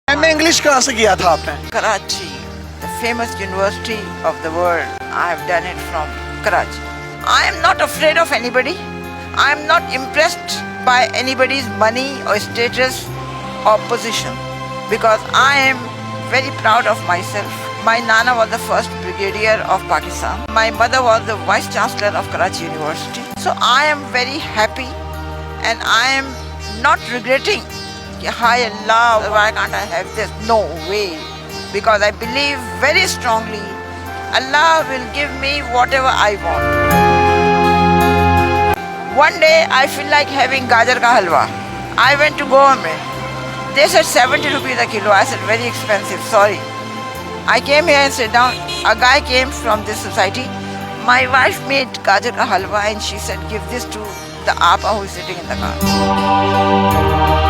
MA English कहाँ से किया था आपने? Karachi, the famous university of the world. I have done it from Karachi. I am not afraid of anybody. I am not impressed by anybody's money or status or position because I am very proud of myself. My Nana was the first brigadier of Pakistan. My mother was the vice chancellor of Karachi University. So I am very happy and I am not regretting. Hi Allah, why can't I have this? No way. Because I believe very strongly Allah will give me whatever I want. One day I feel like having gajar ka halwa. I went to Goa mein. They said 70 rupees a kilo. I said very expensive, sorry. I came here and sat down. A guy came from this society. My wife made gajar ka halwa and she said give this to the apa who is sitting in the car.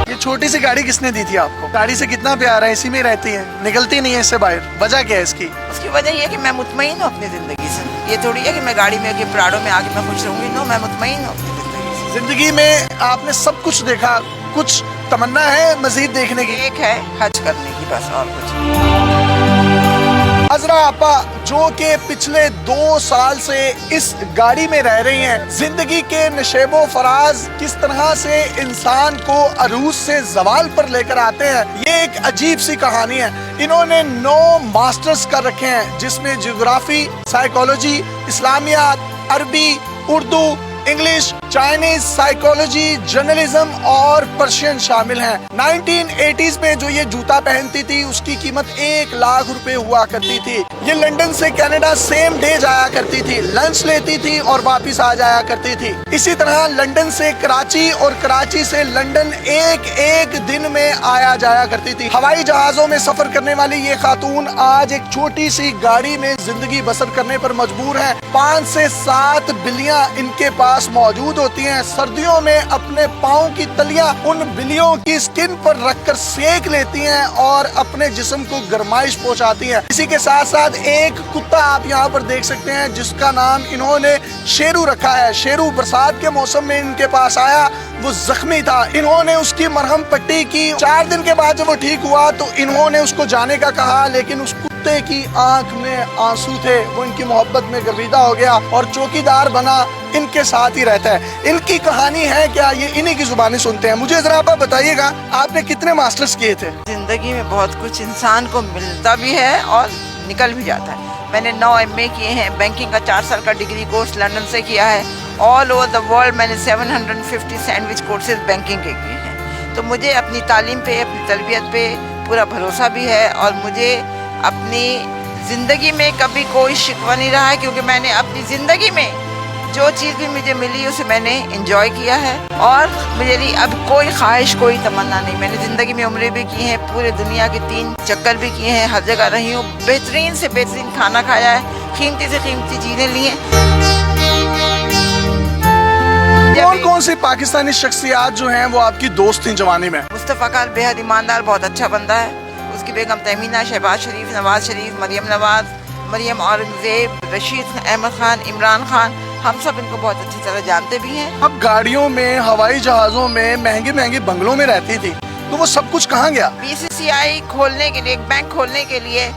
ये छोटी सी गाड़ी किसने दी थी आपको? गाड़ी से कितना प्यार है, इसी में रहती है, निकलती नहीं है इससे बाहर। वजह क्या है इसकी? उसकी वजह ये है कि मैं मुतमईन हूँ अपनी जिंदगी से। ये थोड़ी है कि मैं गाड़ी में आके प्राडो में आके मैं खुश रहूंगी। नो, मैं मुतमईन हूँ अपनी जिंदगी से। जिंदगी में आपने सब कुछ देखा, कुछ तमन्ना है मजीद देखने की? एक है हज करने की, बस और कुछ। हजरा आपा जो कि पिछले 2 साल से इस गाड़ी में रह रही हैं, जिंदगी के नशेबो फराज किस तरह से इंसान को अरूज से जवाल पर लेकर आते हैं, ये एक अजीब सी कहानी है। इन्होंने 9 मास्टर्स कर रखे हैं जिसमें ज्योग्राफी, साइकोलॉजी, इस्लामियात, अरबी, Urdu, English, Chinese, psychology, journalism और पर्शियन शामिल हैं। 1980s में जो ये जूता पहनती थी उसकी कीमत 1 लाख रुपए हुआ करती थी। ये लंदन से कनाडा सेम डे जाया करती थी, लंच लेती थी और वापस आ जाया करती थी। इसी तरह लंदन से कराची और कराची से लंदन एक दिन में आया जाया करती थी। हवाई जहाजों में सफर करने वाली ये खातून आज एक छोटी सी गाड़ी में जिंदगी बसर करने पर मजबूर है। 5 से 7 बिल्लियां इनके पास मौजूद होती हैं। सर्दियों में अपने पाँव की तलियां उन बिल्लियों की स्किन पर रखकर सेक लेती हैं और अपने जिस्म को गर्माइश पहुंचाती हैं। इसी के साथ साथ एक कुत्ता आप यहाँ पर देख सकते हैं जिसका नाम इन्होंने शेरू रखा है। शेरू बरसात के मौसम में इनके पास आया, वो जख्मी था, इन्होंने उसकी मरहम पट्टी की। 4 दिन के बाद जब वो ठीक हुआ तो इन्होंने उसको जाने का कहा, लेकिन उस कुत्ते की आंख में आंसू थे। वो इनकी मोहब्बत में गर्विदा हो गया और चौकीदार बना, इनके साथ ही रहता है। इनकी कहानी है क्या, ये इन्हीं की जुबानी सुनते हैं। मुझे जरा आप बताइएगा, आपने कितने मास्टर्स किए थे? जिंदगी में बहुत कुछ इंसान को मिलता भी है और निकल भी जाता है। मैंने 9 MA किए हैं, बैंकिंग का 4 साल का डिग्री कोर्स लंदन से किया है। ऑल ओवर द वर्ल्ड मैंने 750 सैंडविच कोर्सेज बैंकिंग के किए हैं। तो मुझे अपनी तालीम पे, अपनी तरबियत पे पूरा भरोसा भी है और मुझे अपनी ज़िंदगी में कभी कोई शिकवा नहीं रहा है, क्योंकि मैंने अपनी ज़िंदगी में जो चीज़ भी मुझे मिली उसे मैंने एंजॉय किया है और मेरी अब कोई ख्वाहिश, कोई तमन्ना नहीं। मैंने ज़िंदगी में उम्रें भी की हैं, पूरे दुनिया के 3 चक्कर भी किए हैं, हर जगह रही हूँ, बेहतरीन से बेहतरीन खाना खाया है, कीमती से कीमती चीज़ें ली हैं। कौन सी पाकिस्तानी शख्सियात जो हैं वो आपकी दोस्त थी जवानी में? मुस्तफ़ा खान बेहद ईमानदार, बहुत अच्छा बंदा है। उसकी बेगम तहमीना, शहबाज शरीफ, नवाज शरीफ, मरियम नवाज, मरियम औरंगजेब, रशीद अहमद खान, इमरान खान, हम सब इनको बहुत अच्छी तरह जानते भी हैं। अब गाड़ियों में, हवाई जहाजों में, महंगे महंगे बंगलों में रहती थी, तो वो सब कुछ कहाँ गया? BCCI खोलने के लिए, एक बैंक खोलने के लिए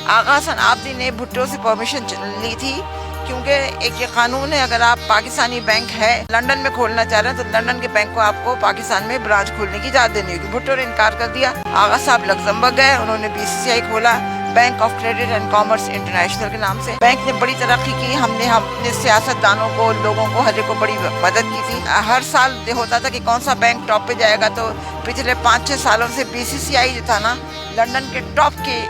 आगा हसन आबदी ने भुट्टो से परमिशन ली थी, क्योंकि एक ये कानून है, अगर आप पाकिस्तानी बैंक है लंदन में खोलना चाह रहे हैं तो लंदन के बैंक को आपको पाकिस्तान में ब्रांच खोलने की इजाजत देनी होगी। भुट्टो ने इनकार कर दिया। आगा साहब लग्जमबर्ग गए, उन्होंने BCCI खोला, bank of credit and commerce international के नाम से। बैंक ने बड़ी तरक्की की, हमने अपने सियासतदानों को, लोगों को, हर एक को बड़ी मदद की थी। हर साल होता था कि कौन सा बैंक टॉप पे जाएगा, तो पिछले 5-6 सालों से BCCI जो था ना, लंदन के टॉप के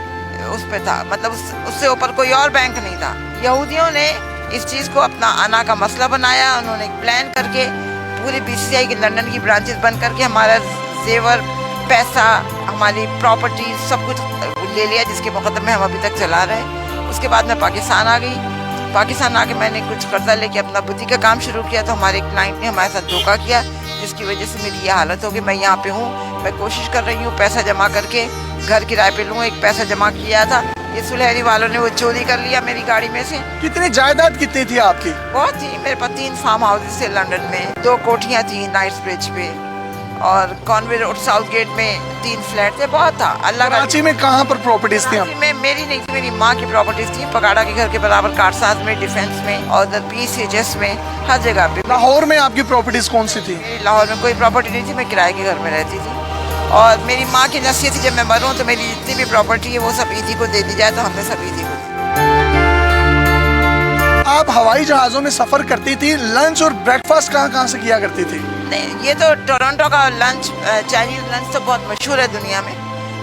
उस पे था, मतलब उससे ऊपर कोई और बैंक नहीं था। यहूदियों ने इस चीज़ को अपना आना का मसला बनाया। उन्होंने एक प्लान करके पूरी BCCI की लंदन की ब्रांचेस बंद करके हमारा जेवर, पैसा, हमारी प्रॉपर्टी सब कुछ ले लिया, जिसके मुकदमे हम अभी तक चला रहे हैं। उसके बाद मैं पाकिस्तान आ गई। पाकिस्तान आके मैंने कुछ कर्जा लेके अपना बुटीक का काम शुरू किया, तो हमारे क्लाइंट ने हमारे साथ धोखा किया, जिसकी वजह से मेरी ये हालत होगी। मैं यहाँ पे हूँ, मैं कोशिश कर रही हूँ पैसा जमा करके घर किराए पे लूँ। एक पैसा जमा किया था, ये सुलहरी वालों ने वो चोरी कर लिया मेरी गाड़ी में से। कितनी जायदाद कितनी थी आपकी? बहुत थी, मेरे पास 3 फार्म हाउसेस थे लंदन में, 2 कोठियाँ थी नाइट्स ब्रिज पे और कॉन्वे रोड साउथ गेट में 3 फ्लैट थे, बहुत था। अल्लाह का कराची में कहाँ पर प्रॉपर्टीज थी? कराची में मेरी नहीं थी, मेरी माँ की प्रॉपर्टीज थी, पगाड़ा के घर के बराबर, कारसाज में, डिफेंस में और उधर PCHS में, हर जगह पे। लाहौर में आपकी प्रॉपर्टीज कौन सी थी? मेरी लाहौर में कोई प्रॉपर्टी नहीं थी, मैं किराए के घर में रहती थी। और मेरी माँ की नसीहत थी जब मैं मरूँ तो मेरी जितनी भी प्रॉपर्टी है वो सब ईदी को दे दी जाए, तो हमने सब ईदी को दी। आप हवाई जहाज़ों में सफ़र करती थी, लंच और ब्रेकफास्ट कहाँ से किया करती थी? नहीं, ये तो टोरंटो का लंच, चाइनीज लंच तो बहुत मशहूर है दुनिया में,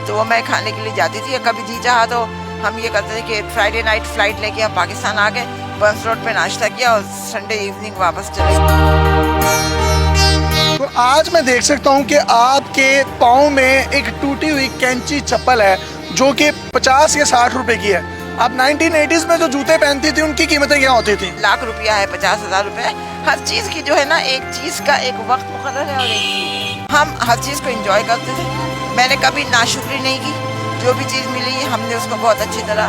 तो वो मैं खाने के लिए जाती थी। कभी जी चाहा तो हम ये करते थे कि फ्राइडे नाइट फ्लाइट लेके हम पाकिस्तान आ गए, बर्न्स रोड पे नाश्ता किया और संडे इवनिंग वापस चले गए। तो आज मैं देख सकता हूँ कि आपके पाँव में एक टूटी हुई कैंची चप्पल है जो कि 50 या 60 रुपए की है। आप 1980s में जो जूते पहनती थी उनकी कीमतें क्या होती थी? लाख रुपया है, 50,000 रुपये। हर चीज़ की जो है ना, एक चीज़ का एक वक्त मुकर्रर है और एक हम हर चीज़ को एंजॉय करते थे। मैंने कभी नाशुक्री नहीं की, जो भी चीज़ मिली हमने उसको बहुत अच्छी तरह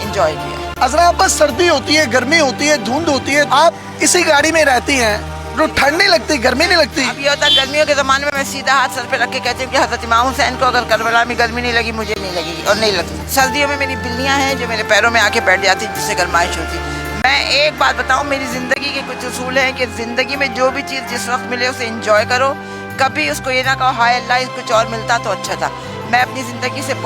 एंजॉय किया। अजरा, आप बस सर्दी होती है, गर्मी होती है, धुंध होती है, आप इसी गाड़ी में रहती हैं, तो ठंड नहीं लगती, गर्मी नहीं लगती? अब ये होता है गर्मियों के ज़माने में मैं सीधा हाथ सर पे रख के कहती हूँ कि हज़रत इमाम हुसैन को अगर करबला में गर्मी नहीं लगी, मुझे नहीं लगेगी और नहीं लगती। सर्दियों में मेरी बिल्लियाँ हैं जो मेरे पैरों में आके बैठ जाती, जिससे गर्माइश होती। मैं एक बात बताऊँ, मेरी ज़िंदगी के कुछ उसूल हैं कि ज़िंदगी में जो भी चीज़ जिस वक्त मिले उसे इंजॉय करो। कभी उसको ये ना कहो हाय अल्लाह कुछ और मिलता तो अच्छा था। मैं अपनी ज़िंदगी से